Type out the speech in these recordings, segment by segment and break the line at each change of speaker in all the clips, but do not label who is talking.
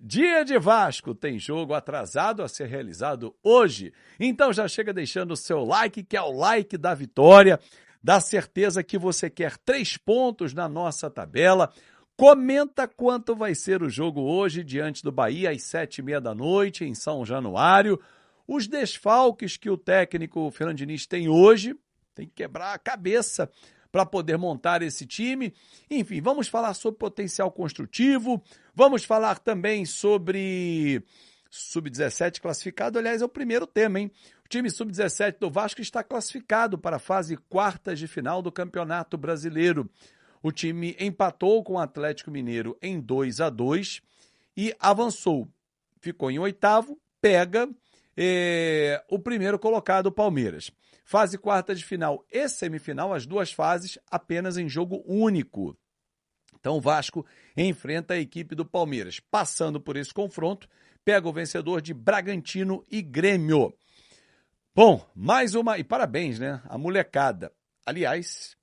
Dia de Vasco, tem jogo atrasado a ser realizado hoje. Então já chega deixando o seu like, que é o like da vitória, da certeza que você quer 3 pontos na nossa tabela. Comenta quanto vai ser o jogo hoje diante do Bahia às 7h30 em São Januário. Os desfalques que o técnico Fernando Diniz tem hoje, tem que quebrar a cabeça para poder montar esse time. Enfim, vamos falar sobre potencial construtivo, vamos falar também sobre Sub-17 classificado, aliás, é o primeiro tema, hein? O time Sub-17 do Vasco está classificado para a fase quartas de final do Campeonato Brasileiro. O time empatou com o Atlético Mineiro em 2-2 e avançou. Ficou em oitavo, pega o primeiro colocado, o Palmeiras. Fase quarta de final e semifinal, as duas fases apenas em jogo único. Então o Vasco enfrenta a equipe do Palmeiras. Passando por esse confronto, pega o vencedor de Bragantino e Grêmio. Bom, mais uma, e parabéns, né? A molecada. Aliás,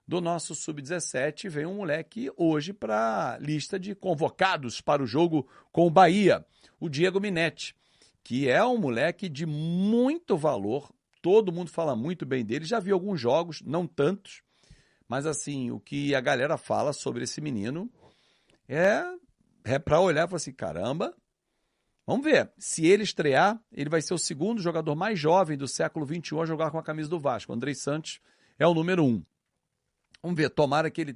do nosso Sub-17 vem um moleque hoje para a lista de convocados para o jogo com o Bahia, o Diego Minetti, que é um moleque de muito valor. Todo mundo fala muito bem dele, já vi alguns jogos, não tantos, mas assim, o que a galera fala sobre esse menino é para olhar e falar assim, caramba, vamos ver, se ele estrear, ele vai ser o segundo jogador mais jovem do século XXI a jogar com a camisa do Vasco. O Andrei Santos é o número 1. Vamos ver, tomara que ele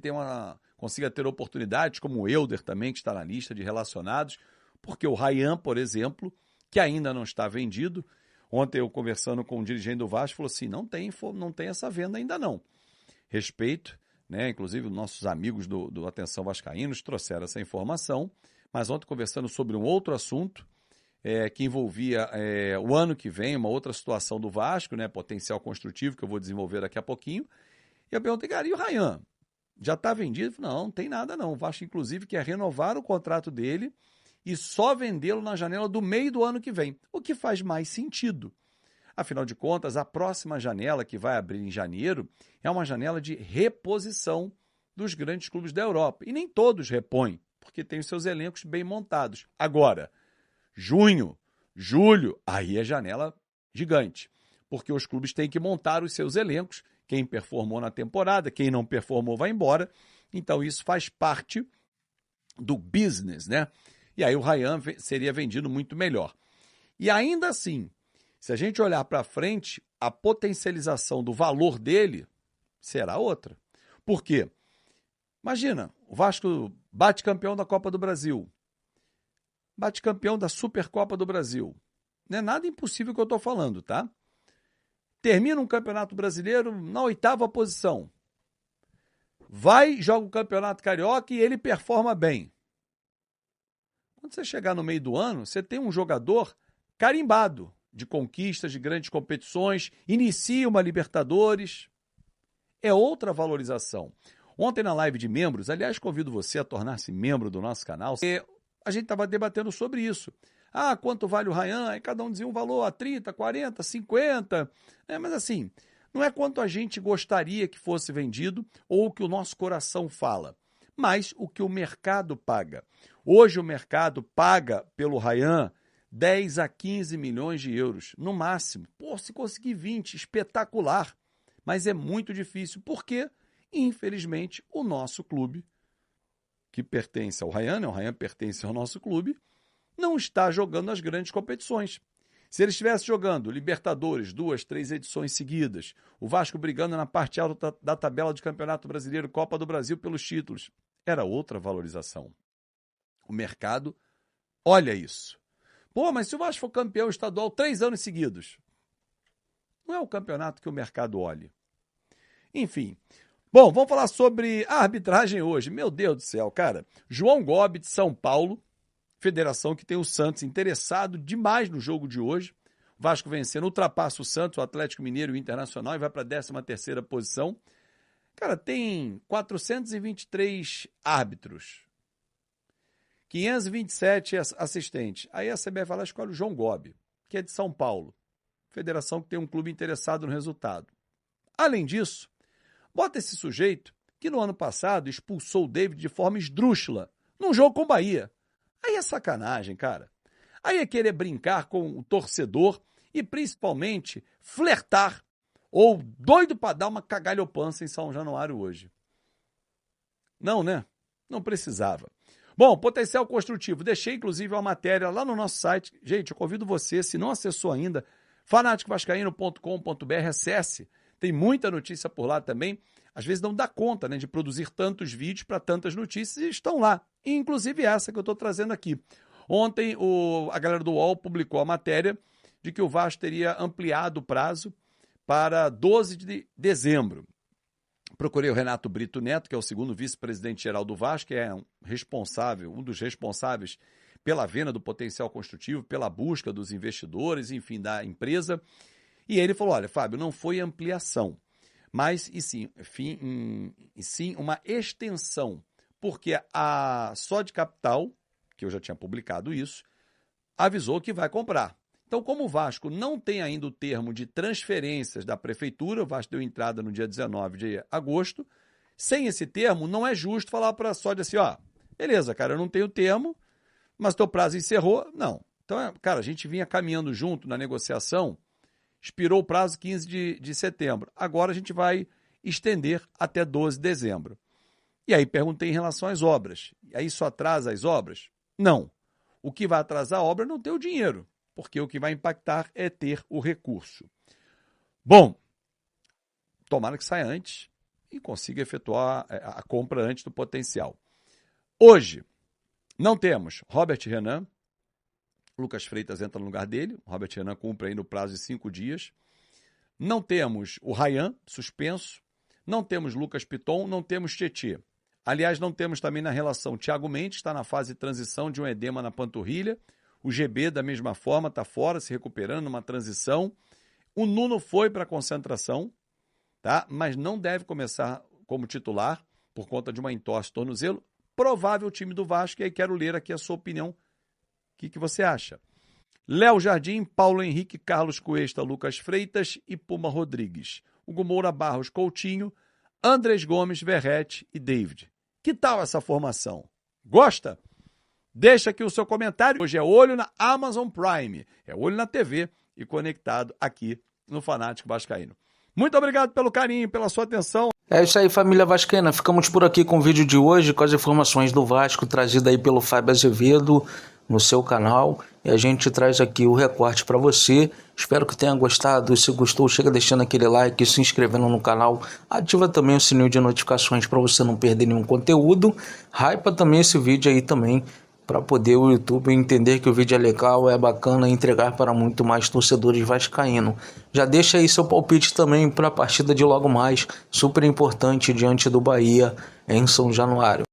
consiga ter oportunidades, como o Elder também, que está na lista de relacionados, porque o Ryan, por exemplo, que ainda não está vendido. Ontem eu conversando com um dirigente do Vasco, falou assim, não tem essa venda ainda não. Respeito, né? Inclusive nossos amigos do Atenção Vascaínos trouxeram essa informação, mas ontem conversando sobre um outro assunto que envolvia o ano que vem, uma outra situação do Vasco, né? Potencial construtivo, que eu vou desenvolver daqui a pouquinho, e eu perguntei, cara, e o Ryan? Já está vendido? Não tem nada não. O Vasco, inclusive, quer renovar o contrato dele e só vendê-lo na janela do meio do ano que vem, o que faz mais sentido. Afinal de contas, a próxima janela que vai abrir em janeiro é uma janela de reposição dos grandes clubes da Europa. E nem todos repõem, porque tem os seus elencos bem montados. Agora, junho, julho, aí é janela gigante, porque os clubes têm que montar os seus elencos, quem performou na temporada, quem não performou vai embora, então isso faz parte do business, né? E aí o Ryan seria vendido muito melhor. E ainda assim, se a gente olhar para frente, a potencialização do valor dele será outra. Por quê? Imagina, o Vasco bate campeão da Copa do Brasil, bate campeão da Supercopa do Brasil. Não é nada impossível que eu estou falando, tá? Termina um Campeonato Brasileiro na 8ª posição. Vai, joga o Campeonato Carioca e ele performa bem. Quando você chegar no meio do ano, você tem um jogador carimbado de conquistas, de grandes competições, inicia uma Libertadores. É outra valorização. Ontem na live de membros, aliás, convido você a tornar-se membro do nosso canal, a gente estava debatendo sobre isso. Ah, quanto vale o Ryan? Aí cada um dizia um valor a 30, 40, 50. Mas assim, não é quanto a gente gostaria que fosse vendido ou o que o nosso coração fala, mas o que o mercado paga. Hoje o mercado paga pelo Ryan 10 a 15 milhões de euros, no máximo. Pô, se conseguir 20, espetacular. Mas é muito difícil, porque, infelizmente, o nosso clube, que pertence ao Ryan, né? O Ryan pertence ao nosso clube, não está jogando as grandes competições. Se ele estivesse jogando Libertadores, 2, 3 edições seguidas, o Vasco brigando na parte alta da tabela de Campeonato Brasileiro, Copa do Brasil pelos títulos, era outra valorização. O mercado olha isso. Pô, mas se o Vasco for campeão estadual 3 anos seguidos, não é o campeonato que o mercado olha. Enfim. Bom, vamos falar sobre a arbitragem hoje. Meu Deus do céu, cara. João Gobi, de São Paulo, federação que tem o Santos interessado demais no jogo de hoje. O Vasco vencendo, ultrapassa o Santos, o Atlético Mineiro e o Internacional e vai para a 13ª posição. Cara, tem 423 árbitros, 527 assistentes. Aí a CBF vai lá e escolhe o João Gobi, que é de São Paulo. Federação que tem um clube interessado no resultado. Além disso, bota esse sujeito que no ano passado expulsou o David de forma esdrúxula num jogo com o Bahia. Aí é sacanagem, cara. Aí é querer brincar com o torcedor e principalmente flertar ou doido para dar uma cagalhopança em São Januário hoje. Não, né? Não precisava. Bom, potencial construtivo. Deixei, inclusive, uma matéria lá no nosso site. Gente, eu convido você, se não acessou ainda, fanaticovascaíno.com.br, acesse. Tem muita notícia por lá também. Às vezes não dá conta, né, de produzir tantos vídeos para tantas notícias e estão lá. E, inclusive essa que eu estou trazendo aqui. Ontem a galera do UOL publicou a matéria de que o Vasco teria ampliado o prazo para 12 de dezembro. Procurei o Renato Brito Neto, que é o segundo vice-presidente geral do Vasco, que é um dos responsáveis pela venda do potencial construtivo, pela busca dos investidores, enfim, da empresa. E ele falou, olha, Fábio, não foi ampliação, mas e sim uma extensão, porque a Sode Capital, que eu já tinha publicado isso, avisou que vai comprar. Então, como o Vasco não tem ainda o termo de transferências da prefeitura, o Vasco deu entrada no dia 19 de agosto, sem esse termo, não é justo falar para a Sode assim, ó, beleza, cara, eu não tenho termo, mas teu prazo encerrou. Não. Então, cara, a gente vinha caminhando junto na negociação, expirou o prazo 15 de setembro. Agora a gente vai estender até 12 de dezembro. E aí perguntei em relação às obras. E aí isso atrasa as obras? Não. O que vai atrasar a obra é não ter o dinheiro, porque o que vai impactar é ter o recurso. Bom, tomara que saia antes e consiga efetuar a compra antes do potencial. Hoje, não temos Robert Renan, Lucas Freitas entra no lugar dele, Robert Renan cumpre aí no prazo de 5 dias. Não temos o Ryan, suspenso, não temos Lucas Piton, não temos Tietê. Aliás, não temos também na relação Thiago Mendes, está na fase de transição de um edema na panturrilha. O GB, da mesma forma, está fora, se recuperando numa transição. O Nuno foi para a concentração, tá? Mas não deve começar como titular por conta de uma entorse tornozelo. Provável time do Vasco, e aí quero ler aqui a sua opinião. O que você acha? Léo Jardim, Paulo Henrique, Carlos Cuesta, Lucas Freitas e Puma Rodrigues. Hugo Moura, Barros, Coutinho, Andrés Gomes, Verrete e David. Que tal essa formação? Gosta? Deixa aqui o seu comentário. Hoje é olho na Amazon Prime, é olho na TV e conectado aqui no Fanático Vascaíno. Muito obrigado pelo carinho, pela sua atenção.
É isso aí, família vascaína. Ficamos por aqui com o vídeo de hoje, com as informações do Vasco, trazida aí pelo Fábio Azevedo no seu canal. E a gente traz aqui o recorte para você. Espero que tenha gostado. Se gostou, chega deixando aquele like, se inscrevendo no canal. Ativa também o sininho de notificações para você não perder nenhum conteúdo. Hypa também esse vídeo aí também, para poder o YouTube entender que o vídeo é legal, é bacana e entregar para muito mais torcedores vascaínos. Já deixa aí seu palpite também para a partida de logo mais, super importante diante do Bahia em São Januário.